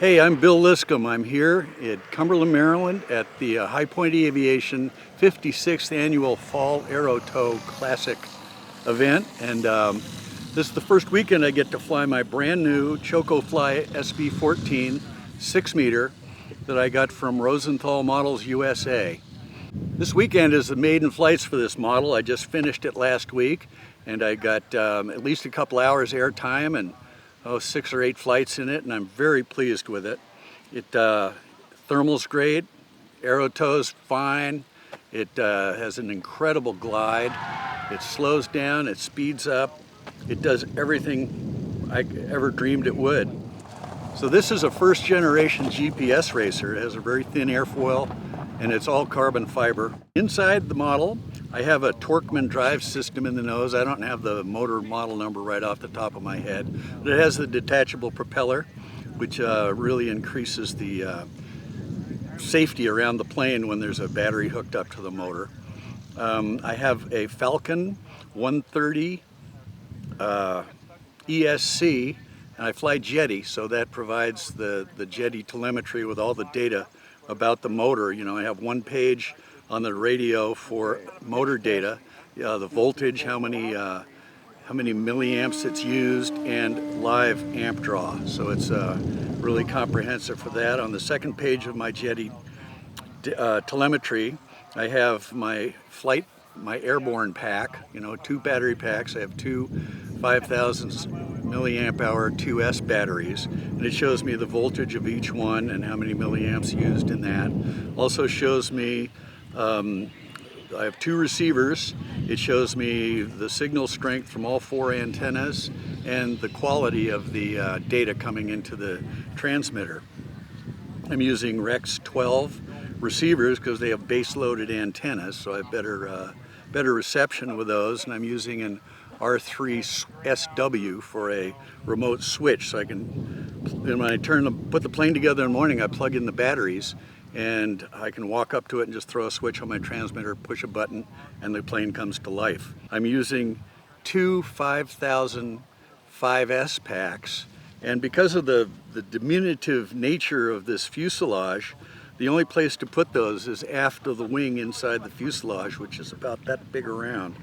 Hey, I'm Bill Liscombe. I'm here at Cumberland, Maryland at the High Point Aviation 56th Annual Fall Aero Tow Classic event. And this is the first weekend I get to fly my brand new Chocofly SB-14 6-meter that I got from Rosenthal Models USA. This weekend is the maiden flights for this model. I just finished it last week and I got at least a couple hours air time and 6 or 8 flights in it, and I'm very pleased with it. Thermal's great, aero tow's fine, it has an incredible glide, it slows down, it speeds up, it does everything I ever dreamed it would. So this is a first generation GPS racer. It has a very thin airfoil and it's all carbon fiber. Inside the model, I have a Torqueman drive system in the nose. I don't have the motor model number right off the top of my head, but it has the detachable propeller, which really increases the safety around the plane when there's a battery hooked up to the motor. I have a Falcon 130 ESC, and I fly Jetty, so that provides the Jetty telemetry with all the data about the motor. You know, I have one page on the radio for motor data, the voltage, how many milliamps it's used, and live amp draw. So it's really comprehensive for that. On the second page of my Jetty telemetry, I have my airborne pack, you know, 2 battery packs. I have 2 5,000 milliamp hour 2S batteries, and it shows me the voltage of each one and how many milliamps used in that. Also shows me I have 2 receivers. It shows me the signal strength from all 4 antennas and the quality of the data coming into the transmitter. I'm using Rex 12 receivers because they have base-loaded antennas, so I have better reception with those, and I'm using an R3 SW for a remote switch, so I can, when I put the plane together in the morning, I plug in the batteries and I can walk up to it and just throw a switch on my transmitter, push a button, and the plane comes to life. I'm using 2 5,000 5S packs, and because of the diminutive nature of this fuselage, the only place to put those is aft of the wing inside the fuselage, which is about that big around.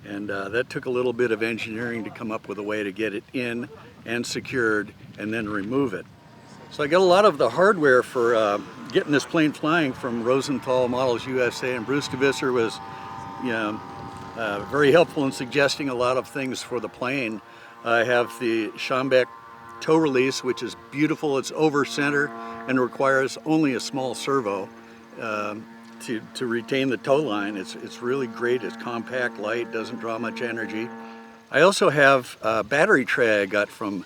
And that took a little bit of engineering to come up with a way to get it in and secured and then remove it. So I got a lot of the hardware for getting this plane flying from Rosenthal Models USA, and Bruce DeVisser was, you know, very helpful in suggesting a lot of things for the plane. I have the Schombeck tow release, which is beautiful. It's over center and requires only a small servo to retain the tow line. It's really great. It's compact, light, doesn't draw much energy. I also have a battery tray I got from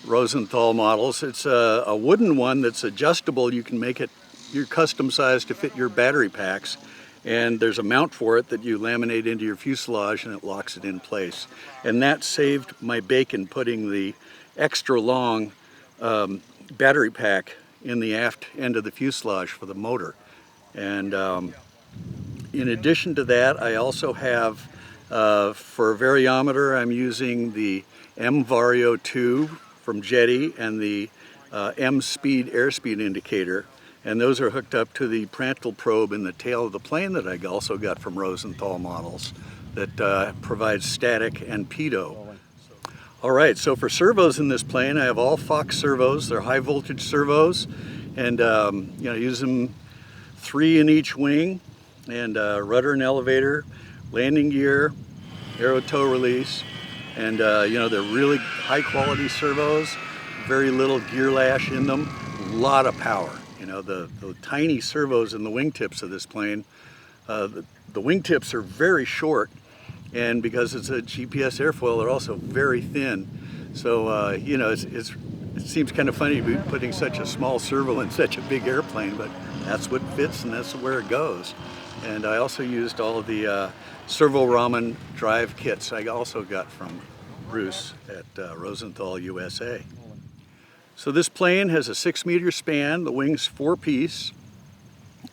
Rosenthal Models. It's a wooden one that's adjustable. You can make it your custom size to fit your battery packs, and there's a mount for it that you laminate into your fuselage and it locks it in place. And that saved my bacon, putting the extra long battery pack in the aft end of the fuselage for the motor. And in addition to that, I also have for a variometer, I'm using the M-Vario 2 from Jetty and the M-Speed airspeed indicator, and those are hooked up to the Prandtl probe in the tail of the plane that I also got from Rosenthal Models that provides static and pitot. All right, so for servos in this plane, I have all Fox servos. They're high voltage servos, and you know, use them 3 in each wing, and rudder and elevator, landing gear, aero tow release, and you know, they're really high quality servos, very little gear lash in them, a lot of power. You know, the tiny servos in the wingtips of this plane, the wingtips are very short, and because it's a GPS airfoil, they're also very thin. So you know, it seems kind of funny to be putting such a small servo in such a big airplane, but that's what fits and that's where it goes. And I also used all of the Servo Raman drive kits I also got from Bruce at Rosenthal USA. So this plane has a 6-meter span, the wing's 4-piece.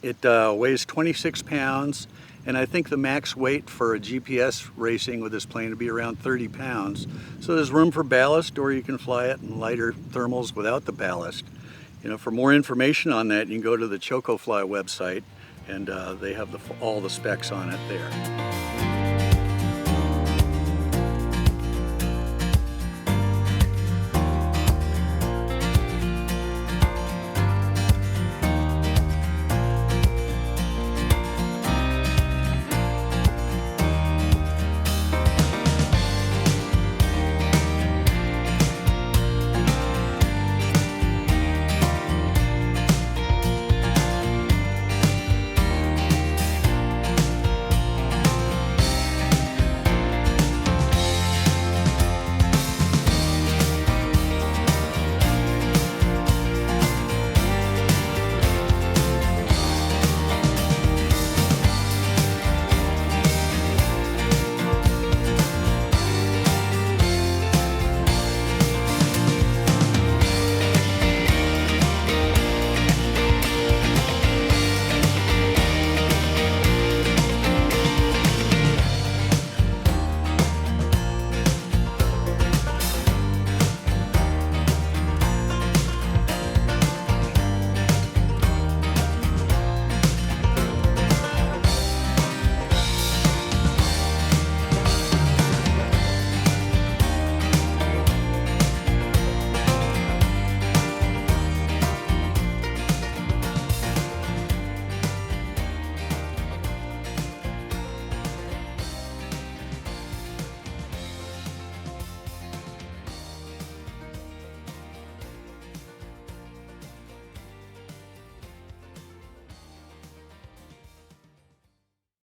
It weighs 26 pounds, and I think the max weight for a GPS racing with this plane would be around 30 pounds. So there's room for ballast, or you can fly it in lighter thermals without the ballast. For more information on that, you can go to the Chocofly website, and they have all the specs on it there.